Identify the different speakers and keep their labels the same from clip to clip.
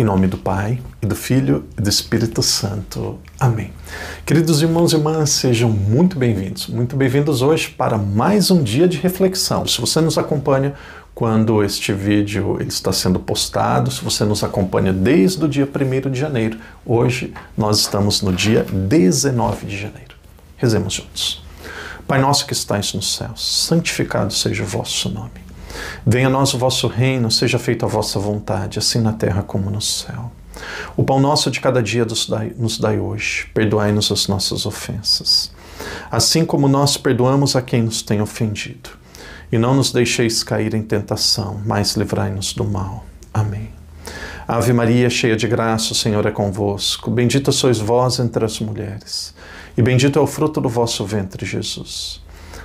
Speaker 1: Em nome do Pai, e do Filho, e do Espírito Santo. Amém. Queridos irmãos e irmãs, sejam muito bem-vindos hoje para mais um dia de reflexão. Se você nos acompanha quando este vídeo ele está sendo postado, se você nos acompanha desde o dia 1º de janeiro, hoje nós estamos no dia 19 de janeiro. Rezemos juntos. Pai nosso que estais nos céus, santificado seja o vosso nome. Venha a nós o vosso reino, seja feita a vossa vontade, assim na terra como no céu. O pão nosso de cada dia nos dai hoje, perdoai-nos as nossas ofensas, assim como nós perdoamos a quem nos tem ofendido. E não nos deixeis cair em tentação, mas livrai-nos do mal. Amém. Ave Maria, cheia de graça, o Senhor é convosco. Bendita sois vós entre as mulheres, e bendito é o fruto do vosso ventre, Jesus.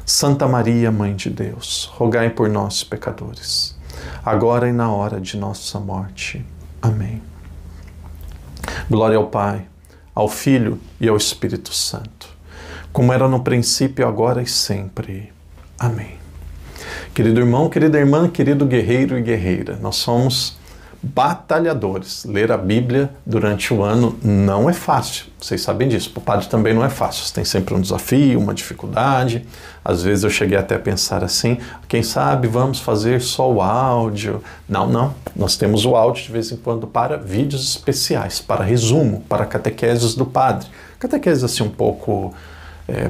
Speaker 1: Santa Maria, Mãe de Deus, rogai por nós, pecadores, agora e na hora de nossa morte. Amém. Glória ao Pai, ao Filho e ao Espírito Santo, como era no princípio, agora e sempre. Amém. Querido irmão, querida irmã, querido guerreiro e guerreira, nós somos batalhadores. Ler a Bíblia durante o ano não é fácil, vocês sabem disso. Para o padre também não é fácil, tem sempre um desafio, uma dificuldade. Às vezes eu cheguei até a pensar assim, quem sabe vamos fazer só o áudio. Não, nós temos o áudio de vez em quando para vídeos especiais, para resumo, para catequeses do padre. Catequeses assim um pouco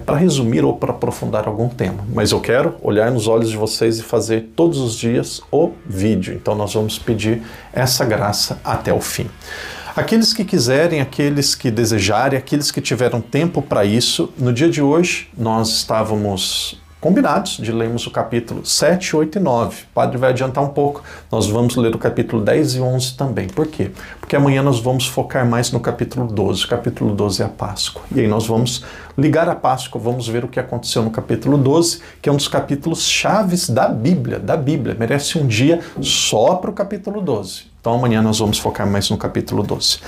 Speaker 1: para resumir ou para aprofundar algum tema. Mas eu quero olhar nos olhos de vocês e fazer todos os dias o vídeo. Então nós vamos pedir essa graça até o fim. Aqueles que quiserem, aqueles que desejarem, aqueles que tiveram tempo para isso, no dia de hoje nós estávamos combinados de lermos o capítulo 7, 8 e 9. O padre vai adiantar um pouco. Nós vamos ler o capítulo 10 e 11 também. Por quê? Porque amanhã nós vamos focar mais no capítulo 12. O capítulo 12 é a Páscoa. E aí nós vamos ligar a Páscoa, vamos ver o que aconteceu no capítulo 12, que é um dos capítulos chaves da Bíblia. Merece um dia só para o capítulo 12. Então amanhã nós vamos focar mais no capítulo 12.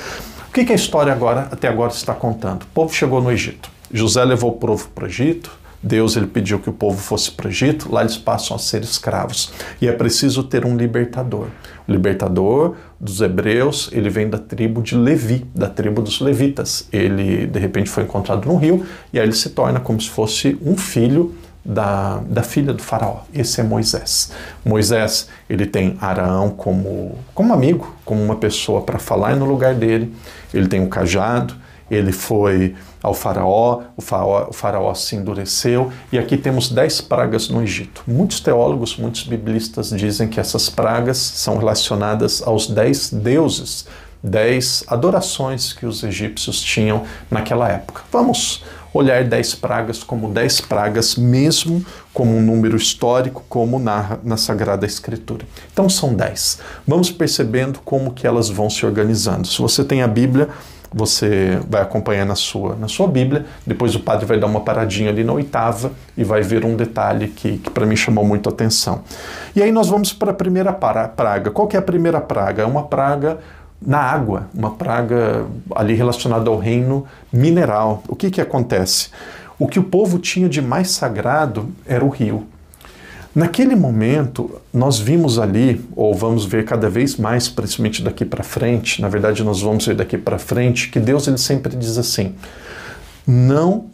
Speaker 1: O que a história até agora está contando? O povo chegou no Egito. José levou o povo para o Egito. Deus ele pediu que o povo fosse para o Egito, lá eles passam a ser escravos. E é preciso ter um libertador. O libertador dos hebreus, ele vem da tribo de Levi, da tribo dos levitas. Ele, de repente, foi encontrado no rio, e aí ele se torna como se fosse um filho da filha do faraó. Esse é Moisés. Moisés, ele tem Arão como amigo, como uma pessoa para falar no lugar dele. Ele tem o cajado. Ele foi ao faraó, o faraó se endureceu, e aqui temos 10 pragas no Egito. Muitos teólogos, muitos biblistas dizem que essas pragas são relacionadas aos 10 deuses, 10 adorações que os egípcios tinham naquela época. Vamos olhar 10 pragas como 10 pragas mesmo, como um número histórico, como narra na Sagrada Escritura. Então são 10. Vamos percebendo como que elas vão se organizando. Se você tem a Bíblia, você vai acompanhar na sua Bíblia, depois o padre vai dar uma paradinha ali na 8ª e vai ver um detalhe que para mim chamou muito a atenção. E aí nós vamos para a primeira praga. Qual que é a primeira praga? É uma praga na água, uma praga ali relacionada ao reino mineral. O que acontece? O que o povo tinha de mais sagrado era o rio. Naquele momento, nós vimos ali, ou vamos ver cada vez mais, principalmente daqui para frente, na verdade nós vamos ver daqui para frente, que Deus ele sempre diz assim, não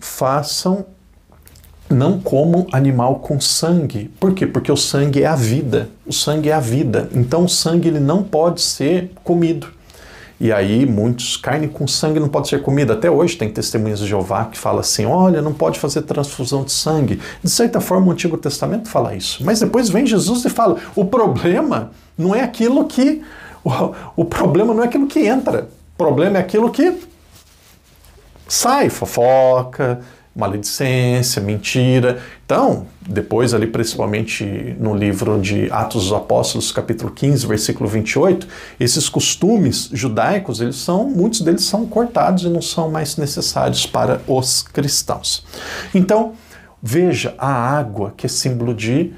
Speaker 1: comam animal com sangue. Por quê? Porque o sangue é a vida. O sangue é a vida. Então o sangue ele não pode ser comido. E aí carne com sangue não pode ser comida. Até hoje tem testemunhas de Jeová que falam assim, olha, não pode fazer transfusão de sangue. De certa forma o Antigo Testamento fala isso. Mas depois vem Jesus e fala, o problema não é aquilo que... O problema não é aquilo que entra. O problema é aquilo que sai, fofoca, maledicência, mentira. Então, depois ali, principalmente no livro de Atos dos Apóstolos, capítulo 15, versículo 28, esses costumes judaicos, muitos deles são cortados e não são mais necessários para os cristãos. Então, veja a água, que é símbolo de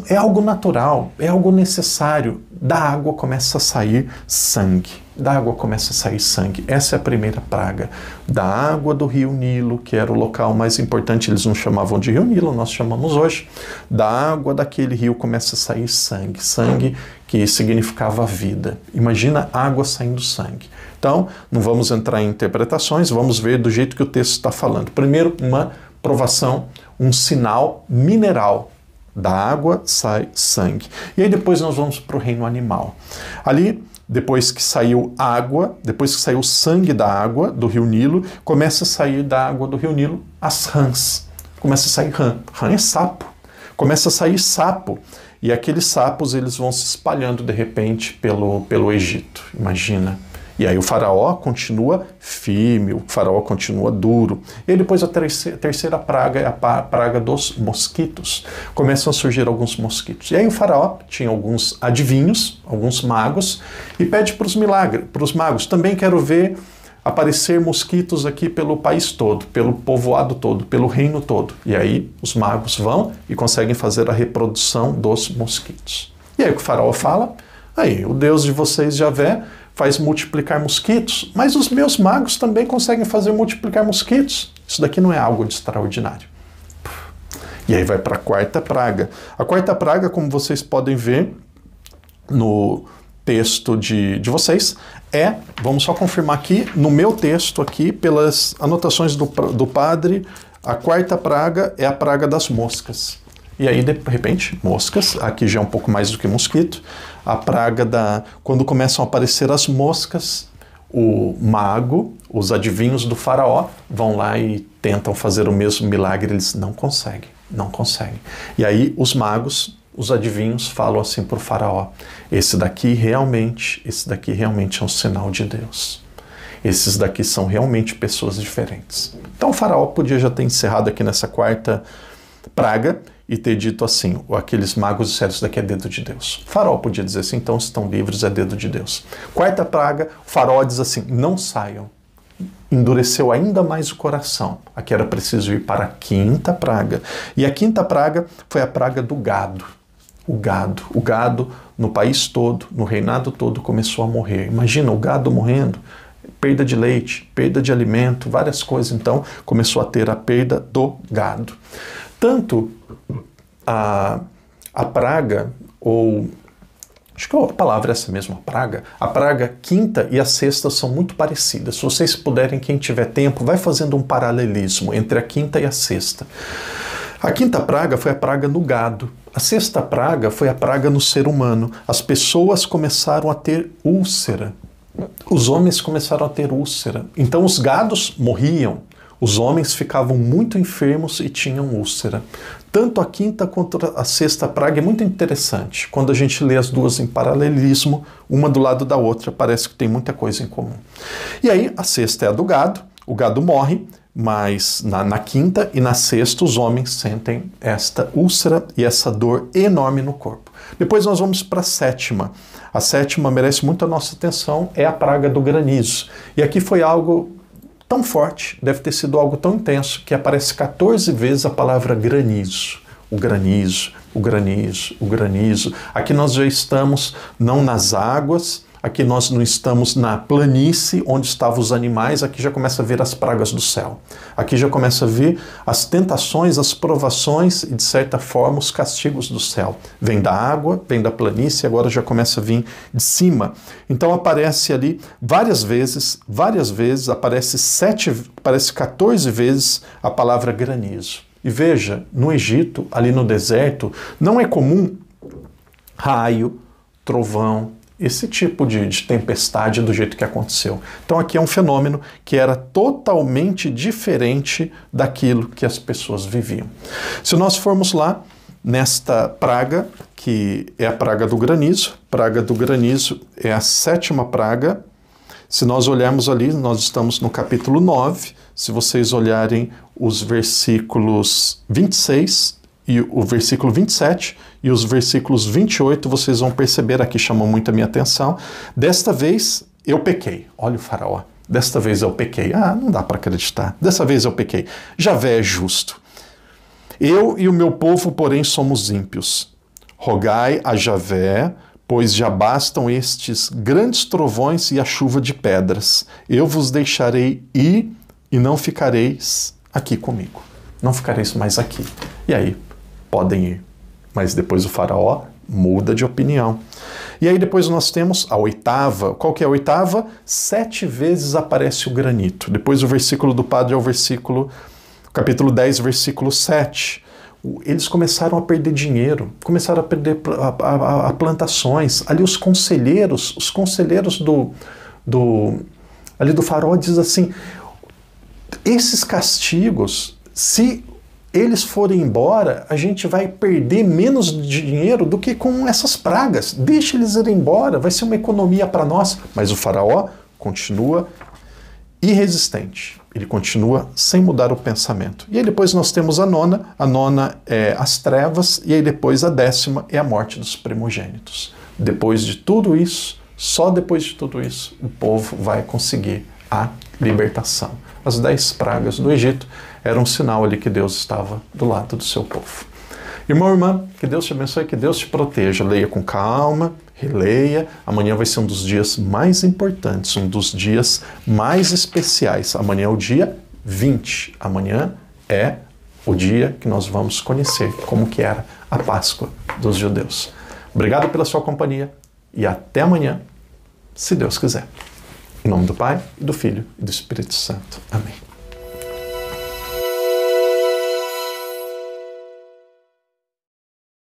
Speaker 1: É algo natural, é algo necessário. Da água começa a sair sangue. Da água começa a sair sangue. Essa é a primeira praga. Da água do rio Nilo, que era o local mais importante, eles não chamavam de rio Nilo, nós chamamos hoje. Da água daquele rio começa a sair sangue. Sangue que significava vida. Imagina água saindo sangue. Então, não vamos entrar em interpretações, vamos ver do jeito que o texto está falando. Primeiro, uma provação, um sinal mineral. Da água sai sangue. E aí depois nós vamos para o reino animal. Ali, depois que saiu água, depois que saiu o sangue da água do rio Nilo, começa a sair da água do rio Nilo as rãs. Começa a sair rã. Rã é sapo. Começa a sair sapo. E aqueles sapos eles vão se espalhando de repente pelo Egito. Imagina. E aí o faraó continua firme, o faraó continua duro. E depois a terceira praga é a praga dos mosquitos. Começam a surgir alguns mosquitos. E aí o faraó tinha alguns adivinhos, alguns magos, e pede para os magos, também quero ver aparecer mosquitos aqui pelo país todo, pelo povoado todo, pelo reino todo. E aí os magos vão e conseguem fazer a reprodução dos mosquitos. E aí o que o faraó fala? Aí, o Deus de vocês, Javé, faz multiplicar mosquitos, mas os meus magos também conseguem fazer multiplicar mosquitos. Isso daqui não é algo de extraordinário. E aí vai para a quarta praga. A quarta praga, como vocês podem ver no texto de vocês, vamos só confirmar aqui, no meu texto aqui, pelas anotações do padre, a quarta praga é a praga das moscas. E aí, de repente, moscas, aqui já é um pouco mais do que mosquito, a praga quando começam a aparecer as moscas, o mago, os adivinhos do faraó vão lá e tentam fazer o mesmo milagre, eles não conseguem. E aí os magos, os adivinhos falam assim para o faraó, esse daqui realmente é um sinal de Deus. Esses daqui são realmente pessoas diferentes. Então o faraó podia já ter encerrado aqui nessa quarta praga e ter dito assim, aqueles magos disseram, isso daqui é dedo de Deus. O faraó podia dizer assim, então estão livres, é dedo de Deus. Quarta praga, o faraó diz assim, não saiam. Endureceu ainda mais o coração. Aqui era preciso ir para a quinta praga. E a quinta praga foi a praga do gado. O gado no país todo, no reinado todo, começou a morrer. Imagina o gado morrendo, perda de leite, perda de alimento, várias coisas. Então, começou a ter a perda do gado. Tanto a praga, ou acho que a palavra é essa mesma, a praga quinta e a sexta são muito parecidas. Se vocês puderem, quem tiver tempo, vai fazendo um paralelismo entre a quinta e a sexta. A quinta praga foi a praga no gado. A sexta praga foi a praga no ser humano. As pessoas começaram a ter úlcera. Os homens começaram a ter úlcera. Então os gados morriam. Os homens ficavam muito enfermos e tinham úlcera. Tanto a quinta quanto a sexta praga é muito interessante. Quando a gente lê as duas em paralelismo, uma do lado da outra, parece que tem muita coisa em comum. E aí, a sexta é a do gado, o gado morre, mas na quinta e na sexta os homens sentem esta úlcera e essa dor enorme no corpo. Depois nós vamos para a sétima. A sétima merece muito a nossa atenção, é a praga do granizo. E aqui foi algo tão forte, deve ter sido algo tão intenso, que aparece 14 vezes a palavra granizo. O granizo, o granizo, o granizo. Aqui nós já estamos não nas águas, aqui nós não estamos na planície onde estavam os animais, aqui já começa a ver as pragas do céu. Aqui já começa a ver as tentações, as provações e, de certa forma, os castigos do céu. Vem da água, vem da planície, agora já começa a vir de cima. Então aparece ali várias vezes, aparece 14 vezes a palavra granizo. E veja, no Egito, ali no deserto, não é comum raio, trovão, esse tipo de tempestade do jeito que aconteceu. Então aqui é um fenômeno que era totalmente diferente daquilo que as pessoas viviam. Se nós formos lá nesta praga, que é a praga do granizo é a sétima praga. Se nós olharmos ali, nós estamos no capítulo 9, se vocês olharem os versículos 26 e o versículo 27 e os versículos 28, vocês vão perceber, aqui chamou muito a minha atenção, desta vez eu pequei. Olha o faraó, desta vez eu pequei. Ah, não dá para acreditar, dessa vez eu pequei. Javé é justo. Eu e o meu povo, porém, somos ímpios. Rogai a Javé, pois já bastam estes grandes trovões e a chuva de pedras. Eu vos deixarei ir e não ficareis aqui comigo. Não ficareis mais aqui. E aí, podem ir. Mas depois o faraó muda de opinião. E aí depois nós temos a oitava. Qual que é a oitava? 7 vezes aparece o granito. Depois o versículo do padre é o capítulo 10, versículo 7. Eles começaram a perder dinheiro, começaram a perder plantações. Ali os conselheiros ali do faraó diz assim, esses castigos, se eles forem embora, a gente vai perder menos dinheiro do que com essas pragas. Deixa eles irem embora, vai ser uma economia para nós. Mas o faraó continua irresistente. Ele continua sem mudar o pensamento. E aí depois nós temos a nona é as trevas, e aí depois a 10ª é a morte dos primogênitos. Depois de tudo isso, só depois de tudo isso, o povo vai conseguir a libertação. As 10 pragas do Egito eram um sinal ali que Deus estava do lado do seu povo. Irmão, irmã, que Deus te abençoe, que Deus te proteja. Leia com calma, releia. Amanhã vai ser um dos dias mais importantes, um dos dias mais especiais. Amanhã é o dia 20. Amanhã é o dia que nós vamos conhecer como que era a Páscoa dos judeus. Obrigado pela sua companhia e até amanhã, se Deus quiser. Em nome do Pai, e do Filho e do Espírito Santo. Amém.